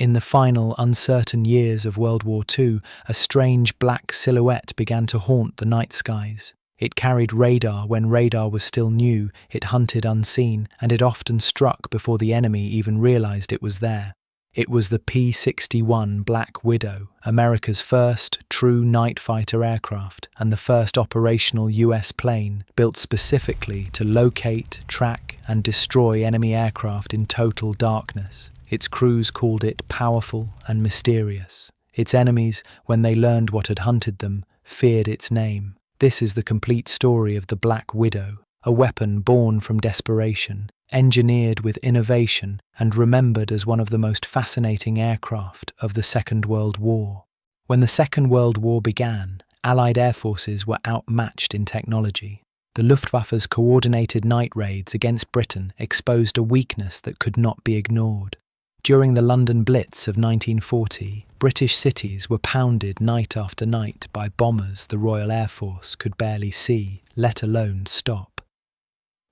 In the final, uncertain years of World War II, a strange black silhouette began to haunt the night skies. It carried radar when radar was still new, it hunted unseen, and it often struck before the enemy even realized it was there. It was the P-61 Black Widow, America's first true night fighter aircraft and the first operational US plane built specifically to locate, track, and destroy enemy aircraft in total darkness. Its crews called it powerful and mysterious. Its enemies, when they learned what had hunted them, feared its name. This is the complete story of the Black Widow, a weapon born from desperation, engineered with innovation, and remembered as one of the most fascinating aircraft of the Second World War. When the Second World War began, Allied air forces were outmatched in technology. The Luftwaffe's coordinated night raids against Britain exposed a weakness that could not be ignored. During the London Blitz of 1940, British cities were pounded night after night by bombers the Royal Air Force could barely see, let alone stop.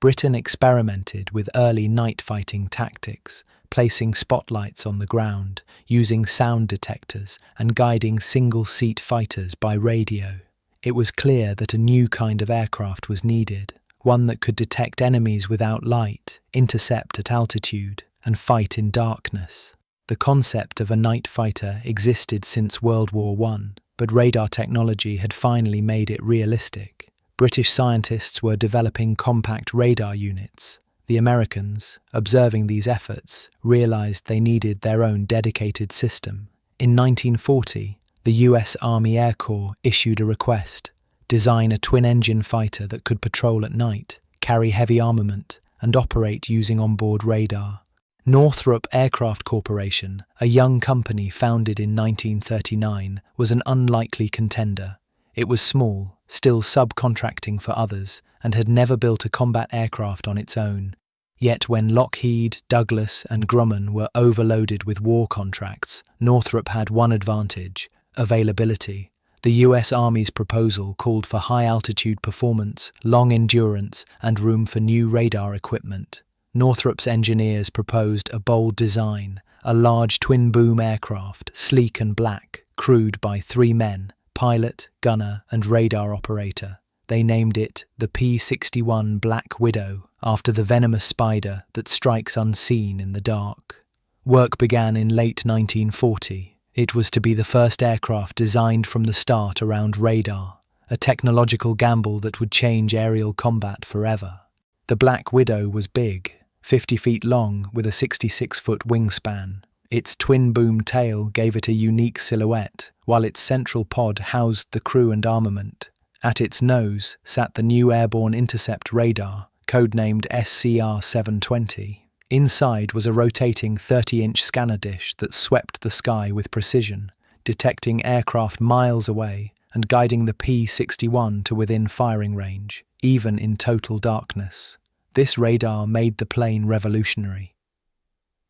Britain experimented with early night fighting tactics, placing spotlights on the ground, using sound detectors, and guiding single-seat fighters by radio. It was clear that a new kind of aircraft was needed, one that could detect enemies without light, intercept at altitude, and fight in darkness. The concept of a night fighter existed since World War I, but radar technology had finally made it realistic. British scientists were developing compact radar units. The Americans, observing these efforts, realized they needed their own dedicated system. In 1940, the US Army Air Corps issued a request: design a twin-engine fighter that could patrol at night, carry heavy armament, and operate using onboard radar. Northrop Aircraft Corporation, a young company founded in 1939, was an unlikely contender. It was small, still subcontracting for others, and had never built a combat aircraft on its own. Yet when Lockheed, Douglas, and Grumman were overloaded with war contracts, Northrop had one advantage: availability. The US Army's proposal called for high-altitude performance, long endurance, and room for new radar equipment. Northrop's engineers proposed a bold design, a large twin-boom aircraft, sleek and black, crewed by 3 men: pilot, gunner, and radar operator. They named it the P-61 Black Widow, after the venomous spider that strikes unseen in the dark. Work began in late 1940. It was to be the first aircraft designed from the start around radar, a technological gamble that would change aerial combat forever. The Black Widow was big, 50 feet long with a 66-foot wingspan. Its twin-boom tail gave it a unique silhouette, while its central pod housed the crew and armament. At its nose sat the new airborne intercept radar, codenamed SCR-720. Inside was a rotating 30-inch scanner dish that swept the sky with precision, detecting aircraft miles away and guiding the P-61 to within firing range, even in total darkness. This radar made the plane revolutionary.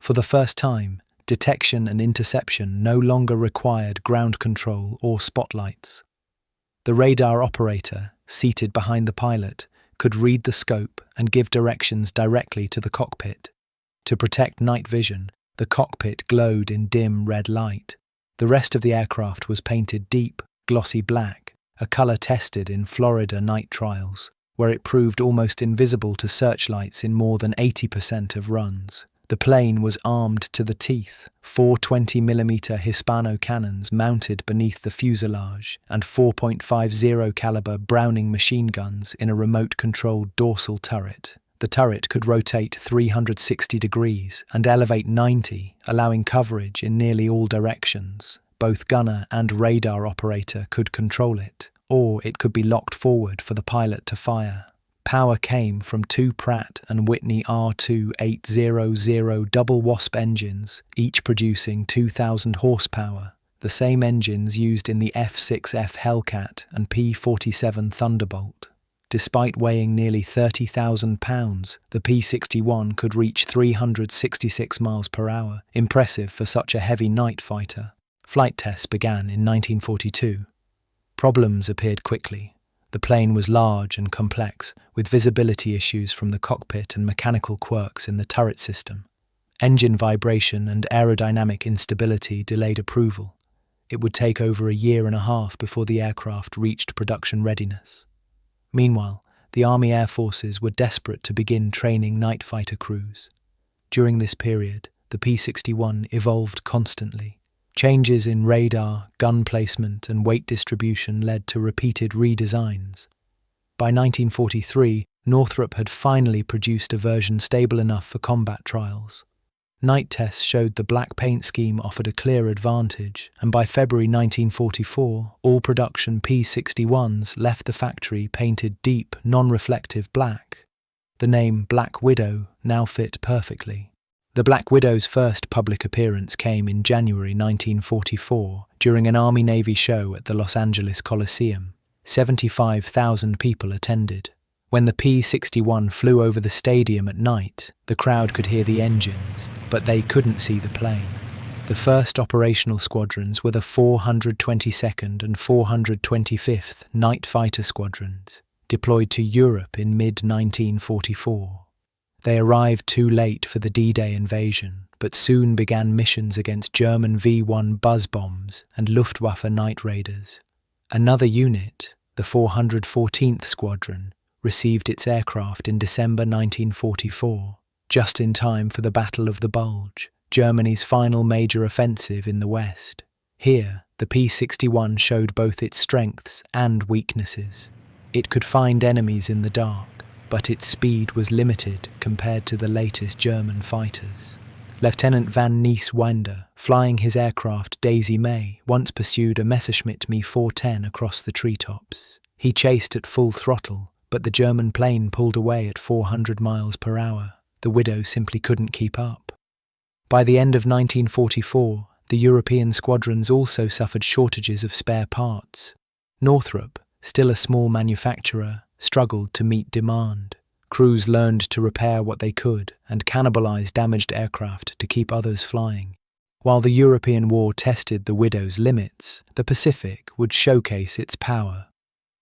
For the first time, detection and interception no longer required ground control or spotlights. The radar operator, seated behind the pilot, could read the scope and give directions directly to the cockpit. To protect night vision, the cockpit glowed in dim red light. The rest of the aircraft was painted deep, glossy black, a color tested in Florida night trials, where it proved almost invisible to searchlights in more than 80% of runs. The plane was armed to the teeth, 4 20mm Hispano cannons mounted beneath the fuselage, and 4.50 caliber Browning machine guns in a remote-controlled dorsal turret. The turret could rotate 360 degrees and elevate 90, allowing coverage in nearly all directions. Both gunner and radar operator could control it, or it could be locked forward for the pilot to fire. Power came from 2 Pratt & Whitney R2800 double Wasp engines, each producing 2,000 horsepower, the same engines used in the F-6F Hellcat and P-47 Thunderbolt. Despite weighing nearly 30,000 pounds, the P-61 could reach 366 miles per hour, impressive for such a heavy night fighter. Flight tests began in 1942. Problems appeared quickly. The plane was large and complex, with visibility issues from the cockpit and mechanical quirks in the turret system. Engine vibration and aerodynamic instability delayed approval. It would take over a year and a half before the aircraft reached production readiness. Meanwhile, the Army Air Forces were desperate to begin training night fighter crews. During this period, the P-61 evolved constantly. Changes in radar, gun placement, and weight distribution led to repeated redesigns. By 1943, Northrop had finally produced a version stable enough for combat trials. Night tests showed the black paint scheme offered a clear advantage, and by February 1944, all production P-61s left the factory painted deep, non-reflective black. The name Black Widow now fit perfectly. The Black Widow's first public appearance came in January 1944 during an Army-Navy show at the Los Angeles Coliseum. 75,000 people attended. When the P-61 flew over the stadium at night, the crowd could hear the engines, but they couldn't see the plane. The first operational squadrons were the 422nd and 425th Night Fighter Squadrons, deployed to Europe in mid-1944. They arrived too late for the D-Day invasion, but soon began missions against German V-1 buzz bombs and Luftwaffe night raiders. Another unit, the 414th Squadron, received its aircraft in December 1944, just in time for the Battle of the Bulge, Germany's final major offensive in the West. Here, the P-61 showed both its strengths and weaknesses. It could find enemies in the dark, but its speed was limited compared to the latest German fighters. Lieutenant Van Nies-Winder, flying his aircraft Daisy May, once pursued a Messerschmitt Me 410 across the treetops. He chased at full throttle, but the German plane pulled away at 400 miles per hour. The Widow simply couldn't keep up. By the end of 1944, the European squadrons also suffered shortages of spare parts. Northrop, still a small manufacturer, struggled to meet demand. Crews learned to repair what they could and cannibalize damaged aircraft to keep others flying. While the European war tested the Widow's limits, the Pacific would showcase its power.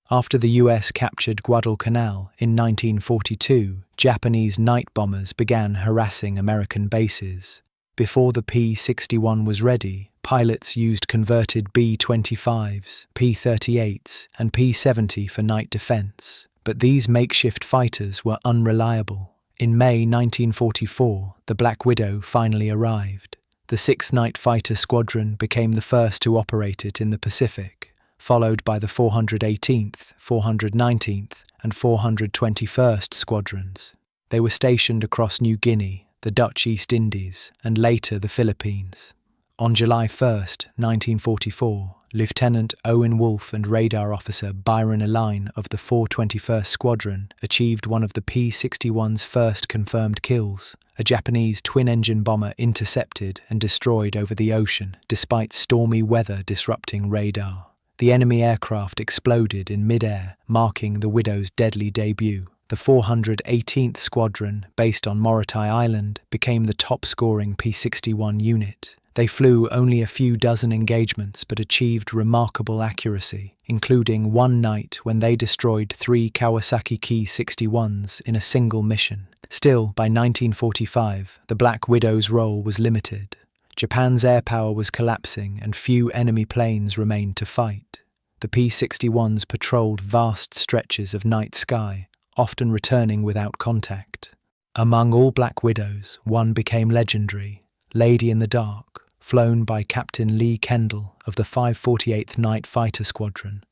After the US captured Guadalcanal in 1942, Japanese night bombers began harassing American bases. Before the P-61 was ready, pilots used converted B-25s, P-38s, and P-70 for night defense. But these makeshift fighters were unreliable. In May 1944, the Black Widow finally arrived. The 6th Night Fighter Squadron became the first to operate it in the Pacific, followed by the 418th, 419th, and 421st Squadrons. They were stationed across New Guinea, the Dutch East Indies, and later the Philippines. On July 1, 1944, Lieutenant Owen Wolfe and Radar Officer Byron Aline of the 421st Squadron achieved one of the P-61's first confirmed kills. A Japanese twin-engine bomber intercepted and destroyed over the ocean despite stormy weather disrupting radar. The enemy aircraft exploded in mid-air, marking the Widow's deadly debut. The 418th Squadron, based on Morotai Island, became the top-scoring P-61 unit. They flew only a few dozen engagements but achieved remarkable accuracy, including one night when they destroyed 3 Kawasaki Ki-61s in a single mission. Still, by 1945, the Black Widow's role was limited. Japan's air power was collapsing and few enemy planes remained to fight. The P-61s patrolled vast stretches of night sky, often returning without contact. Among all Black Widows, one became legendary, Lady in the Dark, flown by Captain Lee Kendall of the 548th Night Fighter Squadron.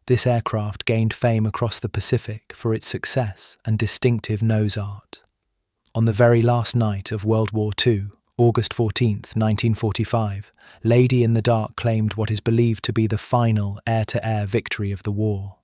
This aircraft gained fame across the Pacific for its success and distinctive nose art. On the very last night of World War II, August 14, 1945, Lady in the Dark claimed what is believed to be the final air-to-air victory of the war.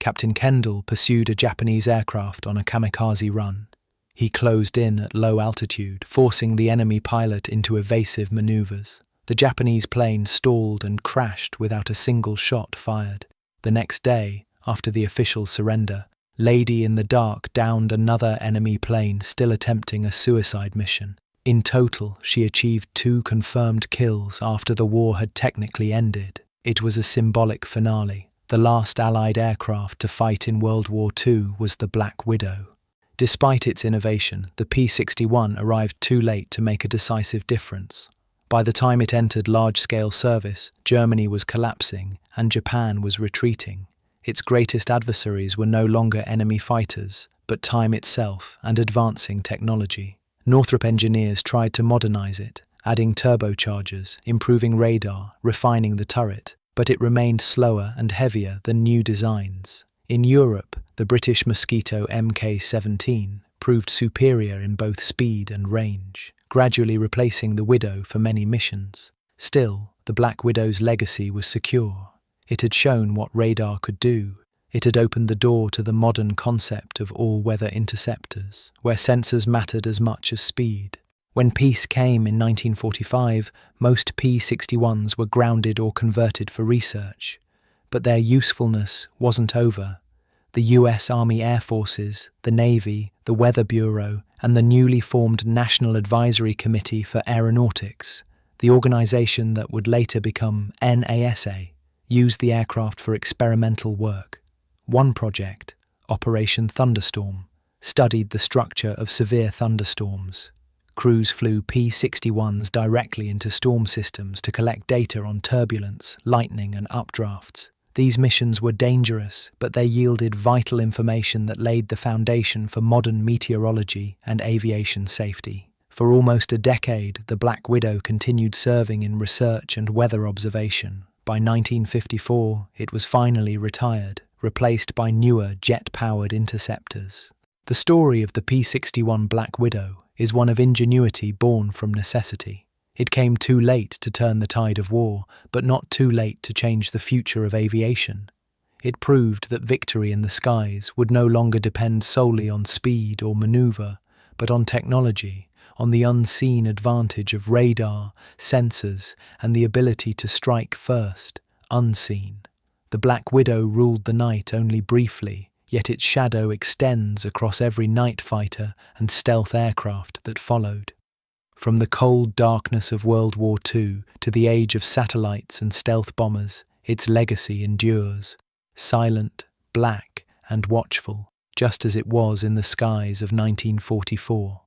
Captain Kendall pursued a Japanese aircraft on a kamikaze run. He closed in at low altitude, forcing the enemy pilot into evasive maneuvers. The Japanese plane stalled and crashed without a single shot fired. The next day, after the official surrender, Lady in the Dark downed another enemy plane still attempting a suicide mission. In total, she achieved 2 confirmed kills after the war had technically ended. It was a symbolic finale. The last Allied aircraft to fight in World War II was the Black Widow. Despite its innovation, the P-61 arrived too late to make a decisive difference. By the time it entered large-scale service, Germany was collapsing and Japan was retreating. Its greatest adversaries were no longer enemy fighters, but time itself and advancing technology. Northrop engineers tried to modernize it, adding turbochargers, improving radar, refining the turret, but it remained slower and heavier than new designs. In Europe, the British Mosquito Mk-17 proved superior in both speed and range, gradually replacing the Widow for many missions. Still, the Black Widow's legacy was secure. It had shown what radar could do. It had opened the door to the modern concept of all-weather interceptors, where sensors mattered as much as speed. When peace came in 1945, most P-61s were grounded or converted for research. But their usefulness wasn't over. The US Army Air Forces, the Navy, the Weather Bureau, and the newly formed National Advisory Committee for Aeronautics, the organization that would later become NASA, used the aircraft for experimental work. One project, Operation Thunderstorm, studied the structure of severe thunderstorms. Crews flew P-61s directly into storm systems to collect data on turbulence, lightning, and updrafts. These missions were dangerous, but they yielded vital information that laid the foundation for modern meteorology and aviation safety. For almost a decade, the Black Widow continued serving in research and weather observation. By 1954, it was finally retired, replaced by newer jet-powered interceptors. The story of the P-61 Black Widow is one of ingenuity born from necessity. It came too late to turn the tide of war, but not too late to change the future of aviation. It proved that victory in the skies would no longer depend solely on speed or maneuver, but on technology, on the unseen advantage of radar, sensors, and the ability to strike first, unseen. The Black Widow ruled the night only briefly, yet its shadow extends across every night fighter and stealth aircraft that followed. From the cold darkness of World War II to the age of satellites and stealth bombers, its legacy endures, silent, black, and watchful, just as it was in the skies of 1944.